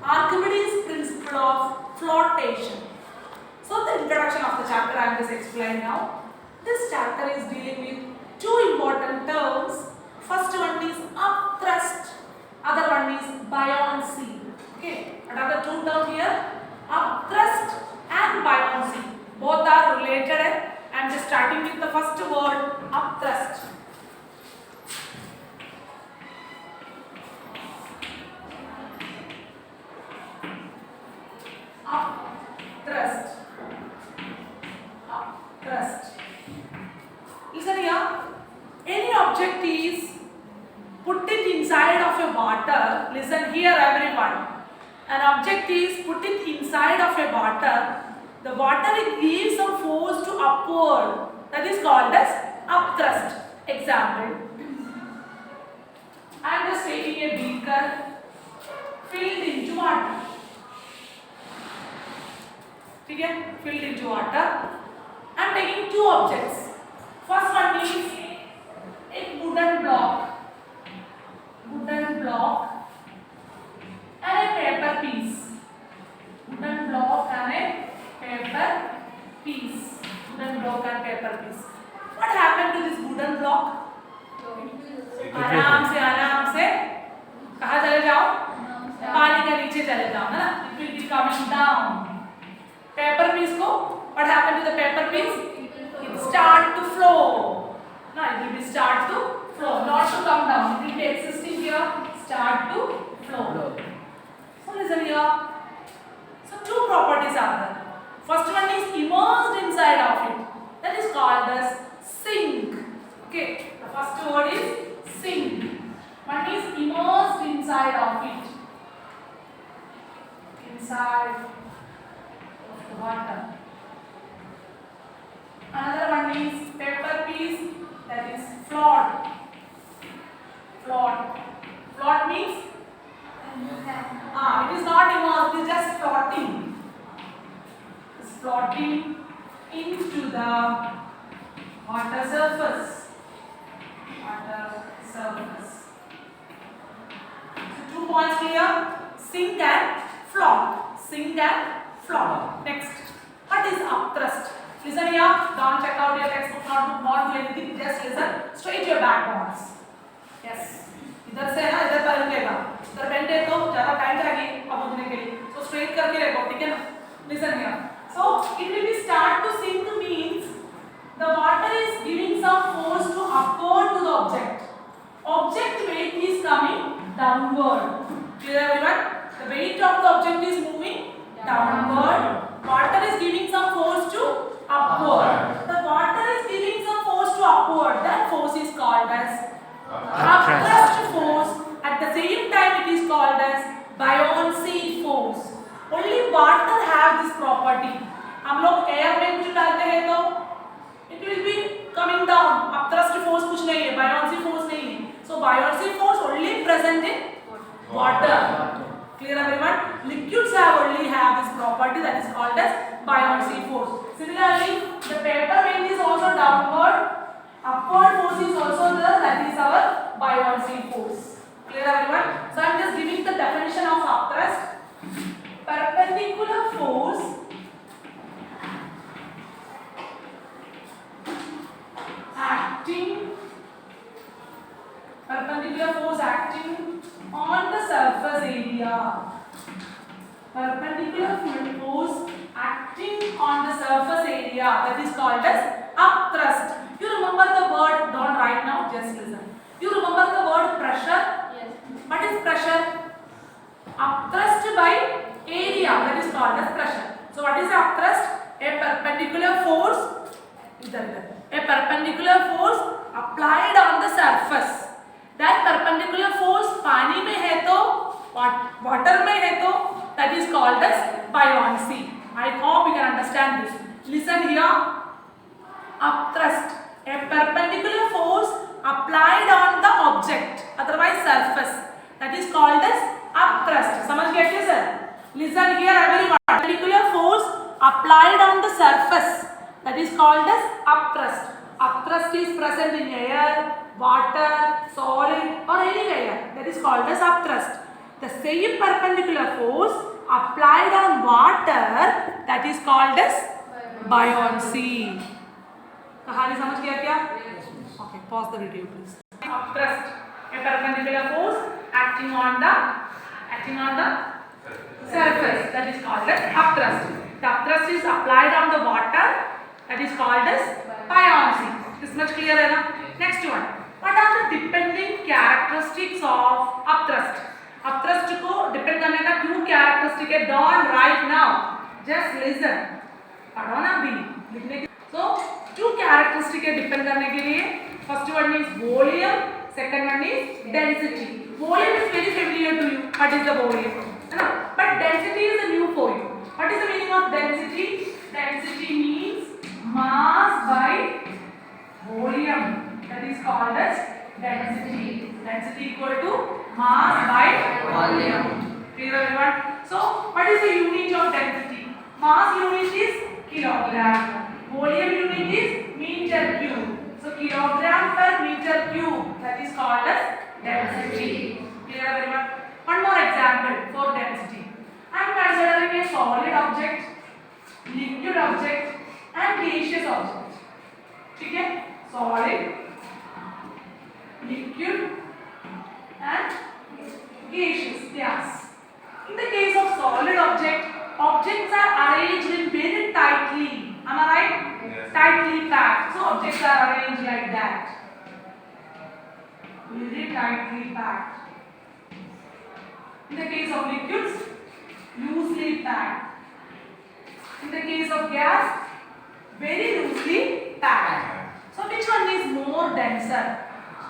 Archimedes' principle of flotation. So the introduction of the chapter I am just explaining now. This chapter is dealing with two important terms. First one is upthrust, other one is buoyancy. Okay, another two terms here, upthrust and buoyancy. Both are related. I am just starting with the first word, upthrust. Upthrust. Upthrust. Listen here. Any object is put it inside of a water. Listen here, everyone. An object is put it inside of a water. The water gives some force to upward. That is called as upthrust. Example. I am just taking a beaker filled into water. Okay, filled into water. I am taking two objects. First one is a wooden block and a paper piece. Wooden block and a paper piece. Wooden block and paper piece. What happened to this wooden block? आराम से कहाँ चले जाओ? पानी के नीचे चले जाओ, है ना? It will be coming down. Paper piece को, what happened to the paper piece? It start to flow. No, it will be start to flow, not to come down. It will be existing here, start to flow. So listen here. So two properties are there. First one is immersed inside of it. That is called as sink. Okay. The first word is sink. One is immersed inside of it. Inside of the water. Another one is paper piece, that is float. Float means it is not immersed, it is just floating. It is floating into the water surface. So 2 points clear. Sink and float. Next, what is upthrust? Listen here. Don't check out your textbook. Not do anything. Just listen. Straight your backbones. Yes. इधर से ना इधर पर रुकेगा. इधर bend है तो ज़्यादा टाइम चाहिए अब उठने के लिए. So straight करके रखो, ठीक है ना? Listen here. So it will be start to sink means the water is giving some force to upward to the object. Object weight is coming downward. Clear everyone? The weight of the object is moving downward. Water is giving some force to upward. The water is giving some force to upward. That force is called as upthrust force. At the same time, it is called as buoyancy force. Only water have this property. हम लोग air में कुछ डालते हैं तो it will be coming down. Upthrust force कुछ नहीं है, buoyancy force नहीं है. So buoyancy force only present in water. Clear everyone? Liquids only have this property, that is called as buoyancy force. Similarly, the paper weight is also downward. Upward force is also there, that is our buoyancy force. Clear everyone? So I am just giving the definition of upthrust. Perpendicular force acting on the surface area. Perpendicular force acting on the surface area, that is called as upthrust. You remember the word, don't write now, just listen. You remember the word pressure? Yes. What is pressure? Upthrust by area, that is called as pressure. So what is upthrust? A perpendicular force, a perpendicular force applied on the surface. That perpendicular force पानी में है तो water में है तो that is called as buoyancy. I hope you can understand this. Listen here. Upthrust, a perpendicular force applied on the object, otherwise surface, that is called as upthrust. समझ गए क्या sir? Listen here everyone. Perpendicular force applied on the surface, that is called as upthrust. Upthrust is present in air, water, solid or anywhere. That is called as upthrust. The same perpendicular force applied on water, that is called as buoyancy. कहानी समझ गया क्या? Okay, pause the video please. Upthrust, a perpendicular force acting on the surface, that is called as upthrust. The upthrust is applied on the water, that is called as buoyancy. This much clear है ना? Next one. What are the depending characteristics of upthrust? Upthrust को depend करने का two characteristic है. Don't write now. Just listen. पढ़ो ना भी. लिखने के. So two characteristic है depend करने के लिए. First one is volume. Second one is density. Volume is very familiar to you. What is the volume? है ना? But density is new for you. What is the meaning of density? Density means mass by volume. That is called as density. Density equal to mass by volume. Clear everyone? So, what is the unit of density? Mass unit is kilogram. Volume unit is meter cube. So, kilogram per meter cube. That is called as density. Clear everyone? One more example for density. I am considering a solid object, liquid object, and gaseous object. Okay? Solid, liquid and gaseous gas. In the case of solid object, objects are arranged in very tightly. Am I right? Yes. Tightly packed. So objects are arranged like that. Very tightly packed. In the case of liquids, loosely packed. In the case of gas, very loosely packed. So which one is more denser?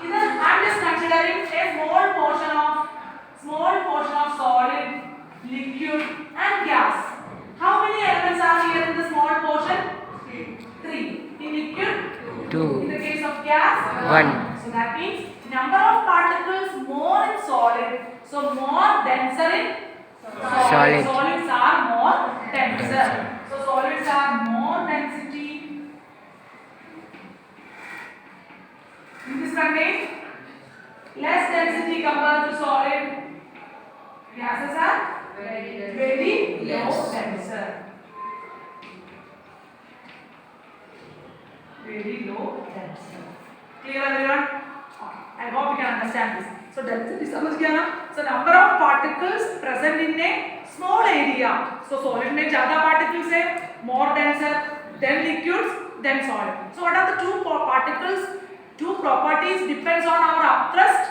Either I am just considering a small portion of solid, liquid and gas. How many elements are here in the small portion? 3. In liquid? 2. In the case of gas? 1. So that means number of particles more in solid. So more denser in solid. Solids are more denser. So solids are more density. In this contain less density compared to solid. Gases are very low denser. Very low denser. Clear everyone? I hope you can understand this. So density समझ गया ना? So number of particles present in a small area. So solid में ज़्यादा particles है, more denser, then liquids, then solid. So what are the two particles? Two properties depends on our upthrust,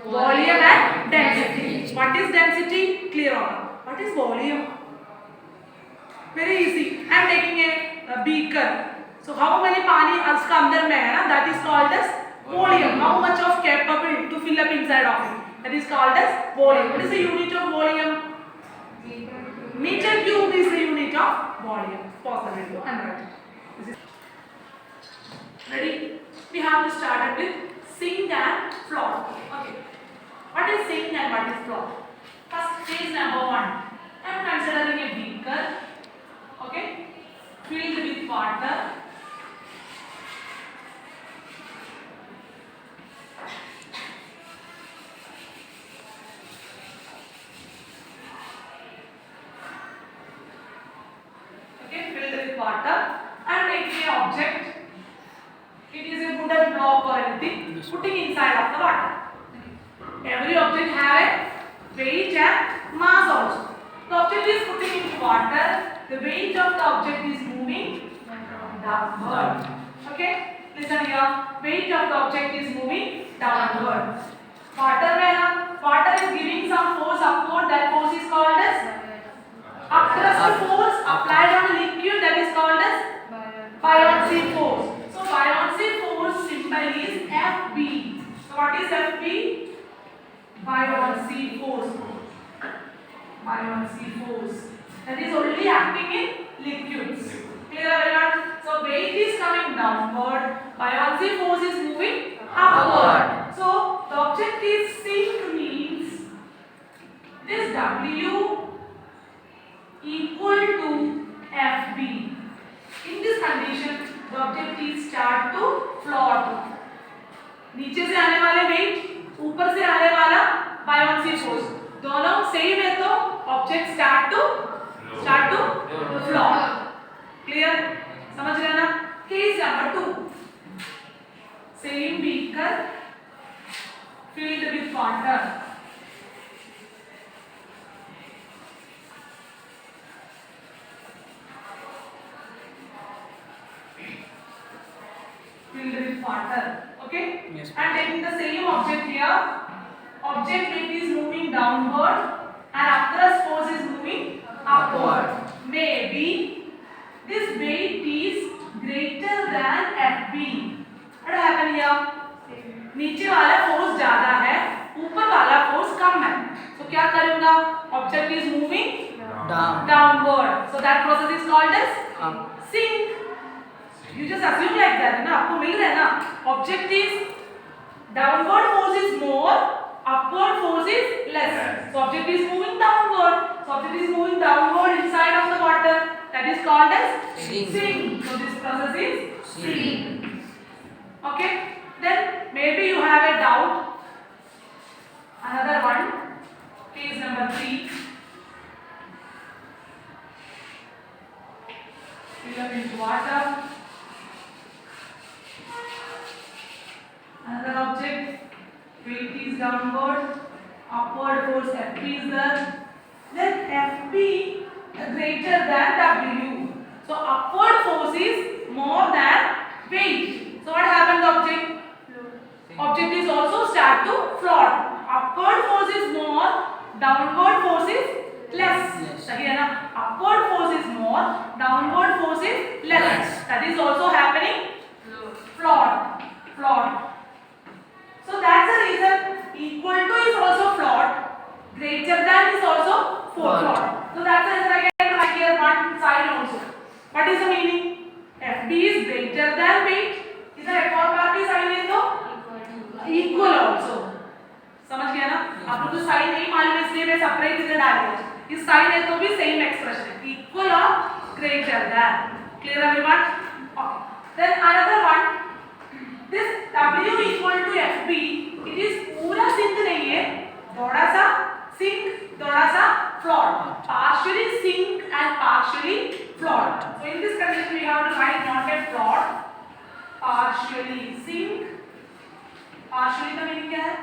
volume and density. What is density? Clear order. What is volume? Very easy. I am taking a beaker. So how many पानी उसका अंदर में है ना? That is called as volume. How much of capable to fill up inside of it? That is called as volume. What is the unit of volume? Meter cube is the unit of volume. Pause the video and write it. Ready? We have to start with sink and float. Okay. What is sink and what is float? First, phase number 1. I am considering a beaker. Okay. Filled with water. Okay, filled with water. I am taking an object. It is a wooden block or anything, putting inside of the water. Every object have a weight and mass also. The object is putting into water. The weight of the object is moving downward. Okay, listen here. Weight of the object is moving downward. Water is giving some force upward. That force is called as upthrust force applied on a liquid. That is called as buoyancy force. So buoyancy force symbol is Fb. So what is Fb? Buoyancy force. Buoyancy force. That is only acting in liquids. Clear everyone? So weight is coming downward. Buoyancy force is moving upward. So the object is sink means this W equal to Fb. In this condition, the object is start to float. नीचे से आने वाले weight, ऊपर से आने वाला buoyancy force. दोनों same है तो object start to float. Clear? समझ रहे ना? Case number 2. Same beaker filled with water. Filled with water. Okay? Yes. And taking the same object here, object weight is moving downward and upthrust force is moving upward. Maybe this weight is greater than Fb. What happened here? नीचे वाला force ज्यादा है, ऊपर वाला force कम है. तो क्या करूंगा? Object is moving downward. So that process is called as sink. You just assume like that, है ना? आपको मिल रहा है ना? Object is downward force is more, upward force is less. So object is moving downward. So object is moving downward inside of the water. That is called as sink. So this process is sink. Okay? Then maybe you have a doubt. Another one. Case number 3. Fill up with water. Another object, weight is downward, upward force Fp is there. Then Fp greater than W. So upward force is more than weight. So what happened to object? Object is also start to float. Upward force is more, downward force is less. सही है ना? Upward force is more, downward force is less. That is also happening. Float. So that's the reason equal to is also float, greater than is also float. So that's the reason I can write here one side also. What is the meaning? Fb is greater than weight. इधर एक और बात भी sign है तो equal also. समझ गया ना? आप लोग को साइन नहीं मालूम है इसलिए मैं सेपरेट इधर डाल दिया. इस साइन है तो भी सेम एक्सप्रेशन है, equal or greater than. Clear everyone? Okay. Then another one. This W equal to Fb, it is पूरा सिंक नहीं है, थोड़ा सा सिंक, थोड़ा सा float, partially sink and partially float. So in this condition we have to write not a float, partially sink, partially का meaning क्या है?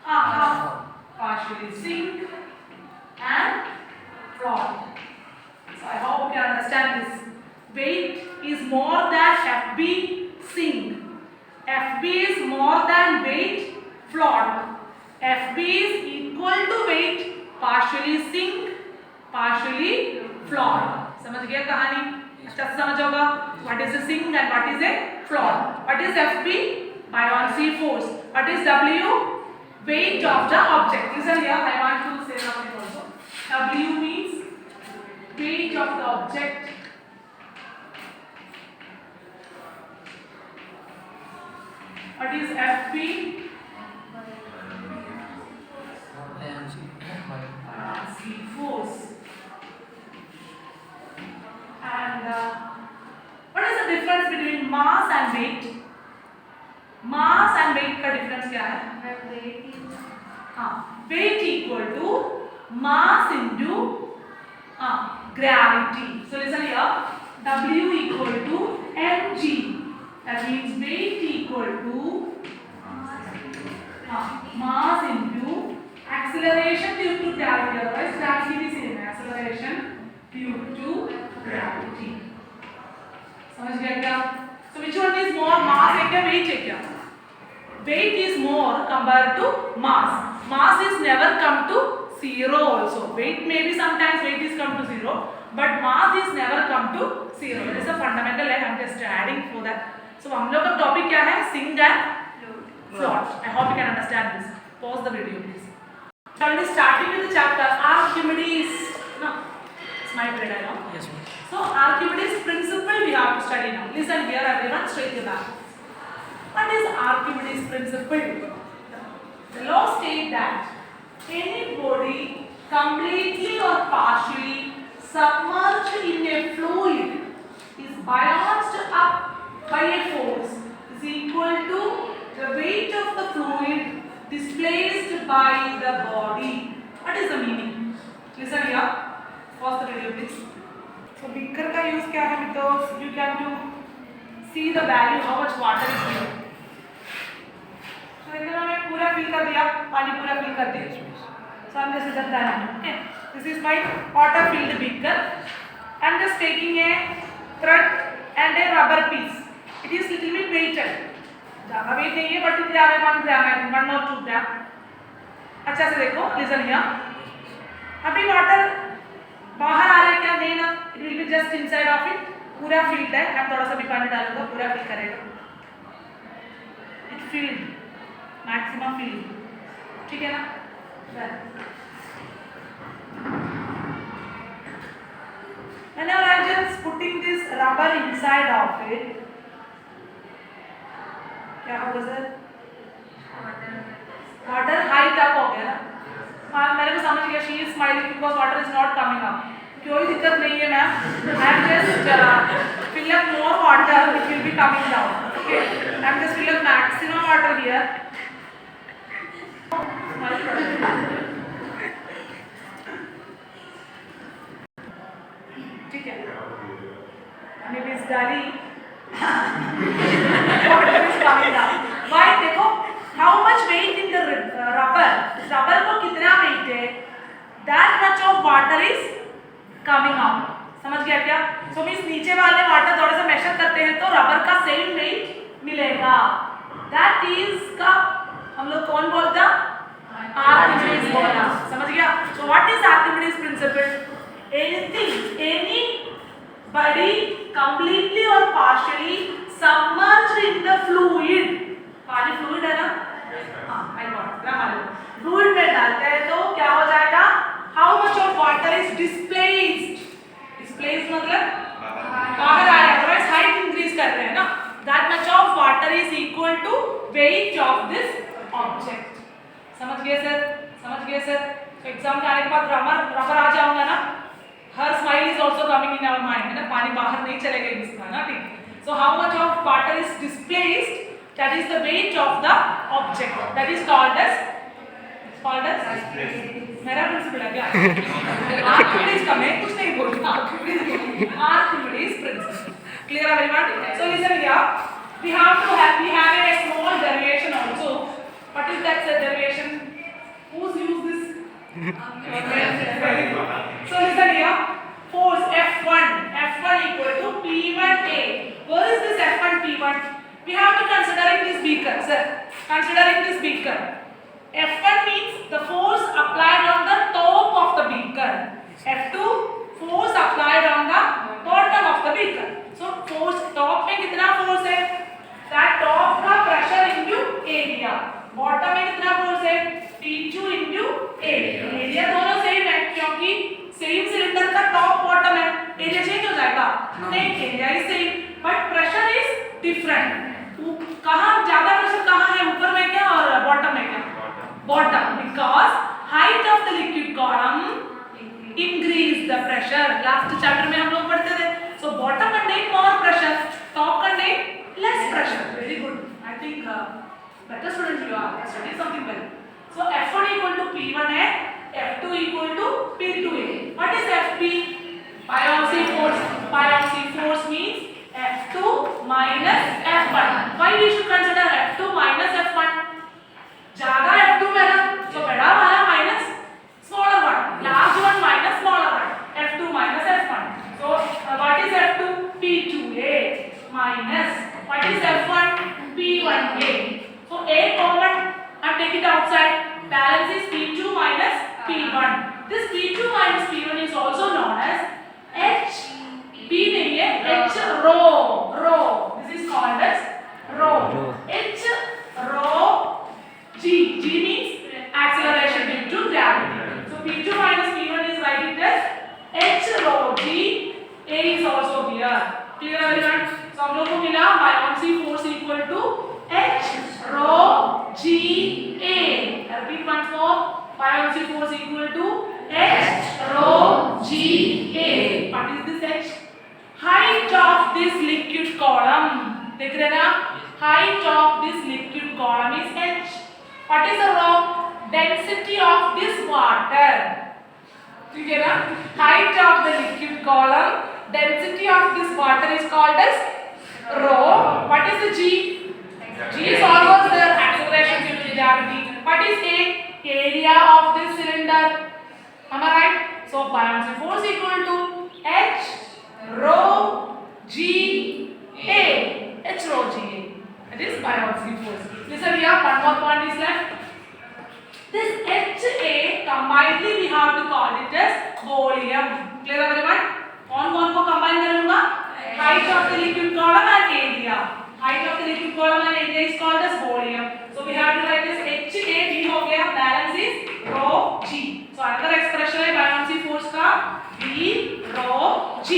half, partially sink and float. So I hope you understand this. Weight is more than Fb sink. Fb is more than weight float. Fb is equal to weight partially sink, partially float. समझ गया कहानी? अच्छा से समझ होगा. What is a sink and what is a float? What is Fb? Buoyancy force. What is W? Weight of the object. Listen here, I want to say something also. W means weight of the object. What is Fb? Buoyancy force. And what is the difference between mass and weight? Mass and weight का difference क्या है? Weight equal to mass into gravity. So listen here. W equal to mg. That means weight equal to mass into acceleration due to gravity. Otherwise, gravity is same. Acceleration due to gravity. समझ गया क्या? So which one is more? Mass है क्या? Weight है क्या? Weight is more compared to mass. Mass is never come to zero also. Weight maybe sometimes weight is come to zero, but mass is never come to zero. It is a fundamental. I am just adding for that. So हम लोग का topic क्या है? Sink and float. I hope you can understand this. Pause the video please. So we are starting with the chapter Archimedes. No, it's my grade I know. Yes, ma'am. So Archimedes principle we have to study now. Listen here everyone, straight to back. What is Archimedes principle? The law states that any body completely or partially submerged in a fluid is balanced up by a force is equal to the weight of the fluid displaced by the body. What What is the meaning? Listen here. Pause the video, please. So beaker का use क्या है because you can to see the value how much water is here. So इधर हमें पूरा fill कर दिया, पानी पूरा fill कर दिया. So I'm just just done. Okay. This is my water filled beaker. I'm just taking a thread and a rubber piece. It is little bit weighted. ज़्यादा weight नहीं है but 1 gram है 1 or 2 gram. अच्छा से देखो, listen here. अभी water बाहर आ रहा है क्या? नहीं ना, it will be just inside of it. पूरा filled है. मैं थोड़ा सा भी पानी डालूंगा, पूरा fill करेगा. It filled, maximum filled. ठीक है ना? Whenever I am just putting this rubber inside of it, क्या होगा सर? Water height up हो गया ना? हाँ मेरे को समझ गया. She is smiling because water is not coming up. कोई दिक्कत नहीं है ma'am. I am just fill up more water, it will be coming down. Okay. I am just fill up maximum water here. ठीक है. And it is dirty. Water is coming down. Why? देखो. How much weight in the rubber? Rubber को कितना weight है? That much of water is coming out. समझ गया क्या? So means नीचे वाले water थोड़ा सा measure करते हैं तो rubber का same weight मिलेगा. That is का हम लोग कौन बोलता? Archimedes बोला. समझ गया? So what is Archimedes principle? Anything, anybody completely or partially submerged in the fluid. पानी फ्लूइड है ना? हाँ, I got it. फ्लूइड में डालते हैं तो क्या हो जाएगा? How much of water is displaced? Displaced मतलब बाहर आया. Otherwise height increase कर रहे हैं ना? That much of water is equal to weight of this object. समझ गए सर? समझ गए सर? तो एग्जाम के आने के बाद रबर आ जाऊंगा ना? Her smile is also coming in our mind है ना? पानी बाहर नहीं चलेगा इसका ना? ठीक. So how much of water is displaced? That is the weight of the object. That is called as मेरा प्रिंसिपल है क्या? Archimedes का मैं कुछ नहीं बोलता. Archimedes principle. Clear everyone? So listen here. We have a small derivation also. What is that derivation? Who's used this? So listen here. Force F1 equal to P1A. Where is this F1 P1? We have to considering this beaker, sir. Considering this beaker. F1 means the force applied on the top of the beaker. F2 force applied on the bottom of the beaker. So force top में कितना force है? That top का pressure into area. Bottom में कितना force है? P2 into area. Area दोनों same है क्योंकि same cylinder का top bottom है. Area change हो जाएगा? नहीं, area is same, but pressure is different. कहाँ ज्यादा प्रेशर कहाँ है? ऊपर में क्या और बॉटम में क्या? Bottom. Because height of the liquid column increase the pressure. Last chapter में हम लोग पढ़ते थे. So bottom contain more pressure, top contain less pressure. Very good. I think better student you are. Study something well. So F1 equal to P1A, F2 equal to P2A. What is FP? Buoyancy force. Buoyancy force means F2 minus F1. Why we should consider F2 minus F1? ज़्यादा F2 है ना, तो बड़ा वाला minus smaller one, large one minus smaller one. F2 minus F1. So what is F2? P2A minus what is F1? P1A. So A common, and take it outside. Balance is P2 minus P1. This P2 minus P1 is also known as H. P नहीं है, H rho. This is called as rho. H rho G. G means acceleration due to gravity. So P2 minus P1 is writing as H rho G. A is also here. Clear everyone? So हम लोग को मिला buoyancy force equal to H rho G A. Repeat once more. Buoyancy force equal to H rho G A. What is this H? Height of this liquid column. देख रहे ना? Height of this liquid column is H. What is the rho? density of this water. ठीक है ना? Height of the liquid column, density of this water is called as rho. What is the g? G is always the acceleration due to gravity. What is a? Area of this cylinder. Am I right? So buoyancy force equal to H rho g a. H rho g a. That is buoyancy force. Listen here, one more point is left. This HA combinedly we have to call it as volume. Clear everyone? कौन को combine करूँगा? Height of the liquid column and area. Height of the liquid column and area is called as volume. So we have to write this HA V हो गया. Balance is rho g. So another expression है buoyancy force का V rho g.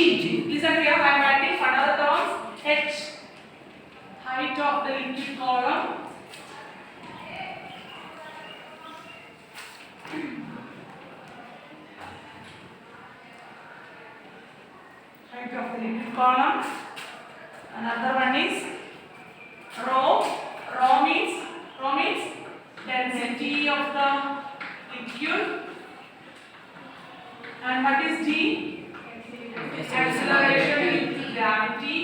Listen here, I am writing another terms. H height of the liquid column. Height of the liquid column. Another one is rho. Rho means density of the liquid. And what is g? Acceleration due to gravity.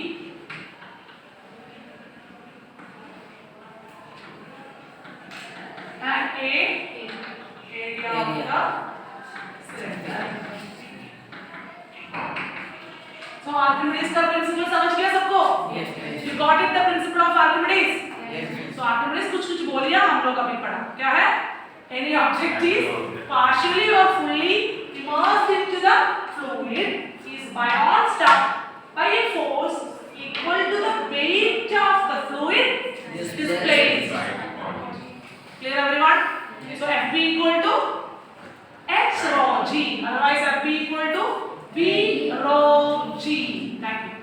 And a area of the cylinder. So Archimedes का principle समझ गया सबको? Yes. You got it, the principle of Archimedes? Yes. So Archimedes कुछ बोलिया हम लोग अभी पढ़ा. क्या है? Any object is partially or fully immersed into the fluid is bounced up by a force equal to the weight of the fluid displaced. Clear everyone? So Fb equal to H rho g. Otherwise Fb equal to V rho g. Thank you.